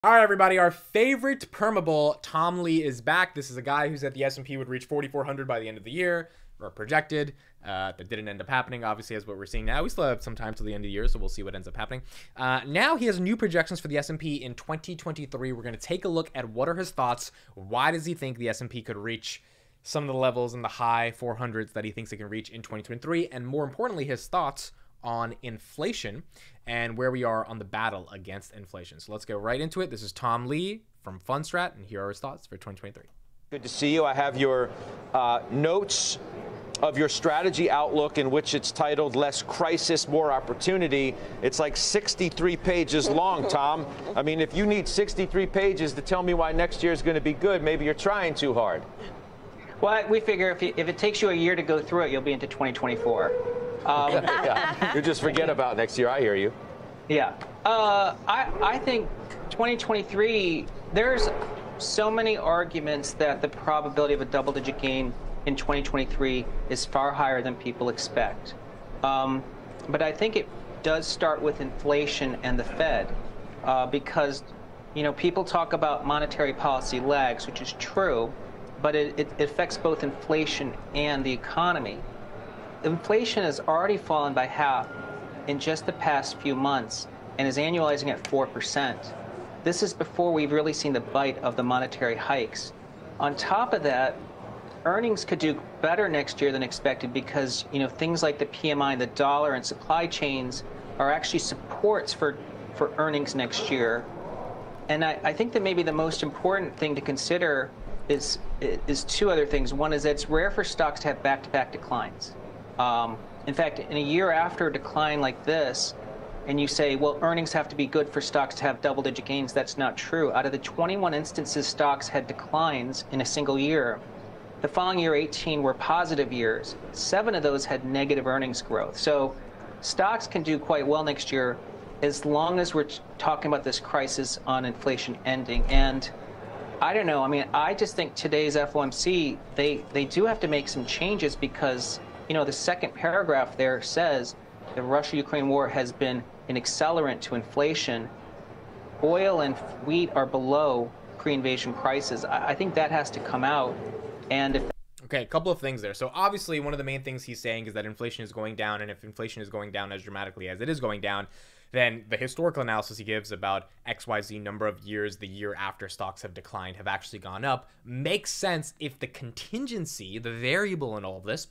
All right, everybody, our favorite permabull, Tom Lee, is back. This is a guy who said the S&P would reach 4,400 by the end of the year, or projected. That didn't end up happening, obviously, as what we're seeing now. We still have some time till the end of the year, so we'll see what ends up happening. Now he has new projections for the S&P in 2023. We're going to take a look at what are his thoughts. Why does he think the S&P could reach some of the levels in the high 400s that he thinks it can reach in 2023? And more importantly, his thoughts on inflation and where we are on the battle against inflation. So let's go right into it. This is Tom Lee from Fundstrat, and here are his thoughts for 2023. Good to see you. I have your notes of your strategy outlook, in which it's titled Less Crisis, More Opportunity. It's like 63 pages long, Tom. I mean, if you need 63 pages to tell me why next year is going to be good, maybe you're trying too hard. Well, we figure if it takes you a year to go through it, you'll be into 2024. Yeah. You just forget about next year. I hear you. Yeah. I think 2023, there's so many arguments that the probability of a double-digit gain in 2023 is far higher than people expect. But I think it does start with inflation and the Fed, because, you know, people talk about monetary policy lags, which is true, but it affects both inflation and the economy. Inflation has already fallen by half in just the past few months and is annualizing at 4%. This is before we've really seen the bite of the monetary hikes. On top of that, earnings could do better next year than expected because, you know, things like the PMI, the dollar, and supply chains are actually supports for earnings next year. And I think that maybe the most important thing to consider is two other things. One is that it's rare for stocks to have back-to-back declines. In fact, in a year after a decline like this, and you say, well, earnings have to be good for stocks to have double-digit gains, that's not true. Out of the 21 instances stocks had declines in a single year, the following year, 18 were positive years. 7 of those had negative earnings growth. So stocks can do quite well next year as long as we're talking about this crisis on inflation ending. And I don't know. I mean, I just think today's FOMC, they do have to make some changes because, you know, the second paragraph there says the Russia-Ukraine war has been an accelerant to inflation. Oil and wheat are below pre-invasion prices. I think that has to come out. And if Okay, a couple of things there. So obviously one of the main things he's saying is that inflation is going down, and if inflation is going down as dramatically as it is going down, then the historical analysis he gives about XYZ number of years, the year after stocks have declined, have actually gone up, makes sense if the contingency, the variable in all of this,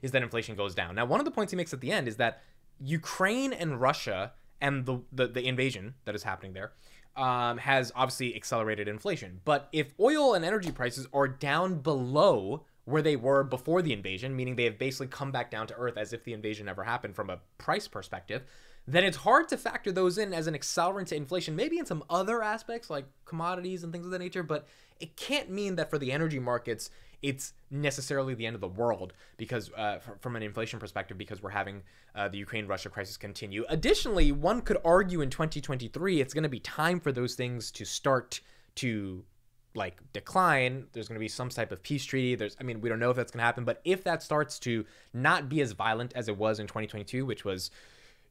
is that inflation goes down. Now, one of the points he makes at the end is that Ukraine and Russia and the invasion that is happening there has obviously accelerated inflation. But if oil and energy prices are down below where they were before the invasion, meaning they have basically come back down to earth as if the invasion never happened from a price perspective, then it's hard to factor those in as an accelerant to inflation, maybe in some other aspects like commodities and things of that nature, but it can't mean that for the energy markets, it's necessarily the end of the world because from an inflation perspective, because we're having the Ukraine-Russia crisis continue. Additionally, one could argue in 2023, it's going to be time for those things to start to like decline. There's going to be some type of peace treaty. I mean, we don't know if that's going to happen, but if that starts to not be as violent as it was in 2022, which was,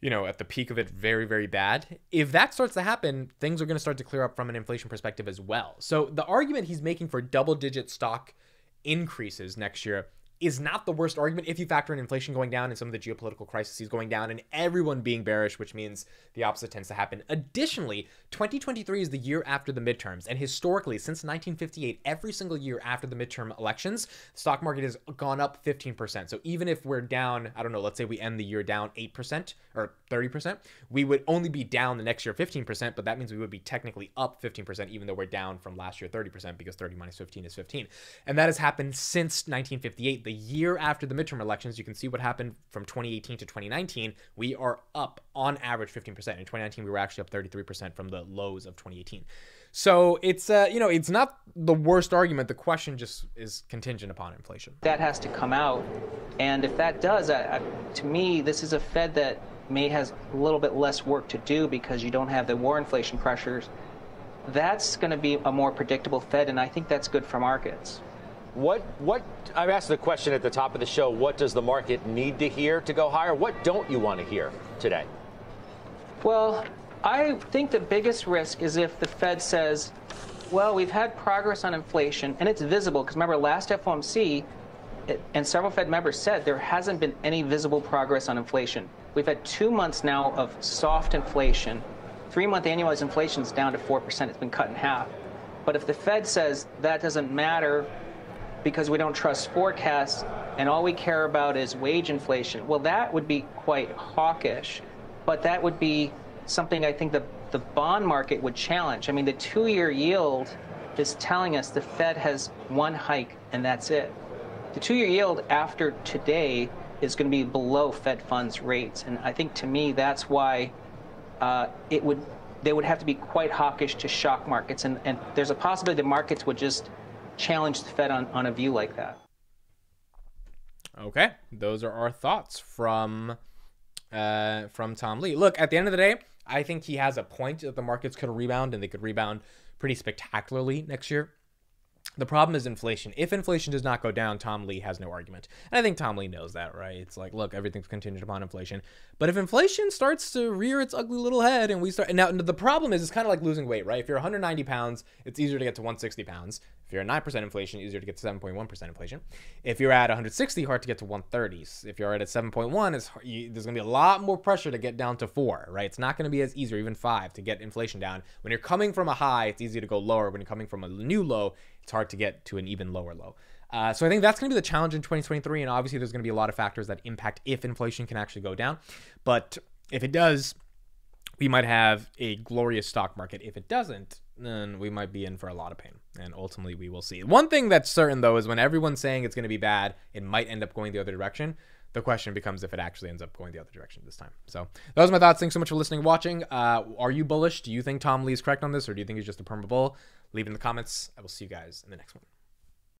you know, at the peak of it, very, very bad. If that starts to happen, things are going to start to clear up from an inflation perspective as well. So the argument he's making for double-digit stock increases next year is not the worst argument if you factor in inflation going down and some of the geopolitical crises going down and everyone being bearish, which means the opposite tends to happen. Additionally, 2023 is the year after the midterms, and historically, since 1958, every single year after the midterm elections, the stock market has gone up 15%. So even if we're down, I don't know, let's say we end the year down 8% or 30%, we would only be down the next year 15%, but that means we would be technically up 15%, even though we're down from last year 30%, because 30 minus 15 is 15. And that has happened since 1958. The year after the midterm elections, you can see what happened from 2018 to 2019. We are up on average 15%. In 2019, we were actually up 33% from the lows of 2018. So it's, you know, it's not the worst argument. The question just is contingent upon inflation. that has to come out. And if that does, to me, this is a Fed that may has a little bit less work to do because you don't have the war inflation pressures. That's going to be a more predictable Fed, and I think that's good for markets. I've asked the question at the top of the show, what does the market need to hear to go higher? What don't you want to hear today? Well, I think the biggest risk is if the Fed says, well, we've had progress on inflation, and it's visible, because remember, last FOMC, and several Fed members said there hasn't been any visible progress on inflation. We've had 2 months now of soft inflation. 3-month annualized inflation is down to 4%. It's been cut in half. But if the Fed says that doesn't matter because we don't trust forecasts and all we care about is wage inflation, well, that would be quite hawkish. But that would be something I think the bond market would challenge. I mean, the 2-year yield is telling us the Fed has one hike and that's it. The 2-year yield after today is going to be below Fed funds rates. And I think, to me, that's why they would have to be quite hawkish to shock markets. And there's a possibility the markets would just challenge the Fed on a view like that. Okay, those are our thoughts from Tom Lee. Look, at the end of the day, I think he has a point that the markets could rebound, and they could rebound pretty spectacularly next year. The problem is inflation. If inflation does not go down, Tom Lee has no argument. And I think Tom Lee knows that, right? It's like, look, everything's contingent upon inflation. But if inflation starts to rear its ugly little head and we start... And now, the problem is, it's kind of like losing weight, right? If you're 190 pounds, it's easier to get to 160 pounds. If you're at 9% inflation, easier to get to 7.1% inflation. If you're at 160, hard to get to 130. If you're at 7.1, there's going to be a lot more pressure to get down to 4, right? It's not going to be as easy, or even 5, to get inflation down. When you're coming from a high, it's easy to go lower. When you're coming from a new low, it's hard to get to an even lower low. So I think that's going to be the challenge in 2023. And obviously, there's going to be a lot of factors that impact if inflation can actually go down. But if it does, we might have a glorious stock market. If it doesn't, then we might be in for a lot of pain. And ultimately, we will see. One thing that's certain, though, is when everyone's saying it's going to be bad, it might end up going the other direction. The question becomes if it actually ends up going the other direction this time. So those are my thoughts. Thanks so much for listening and watching. Are you bullish? Do you think Tom Lee is correct on this, or do you think he's just a perma bull? Leave it in the comments. I will see you guys in the next one.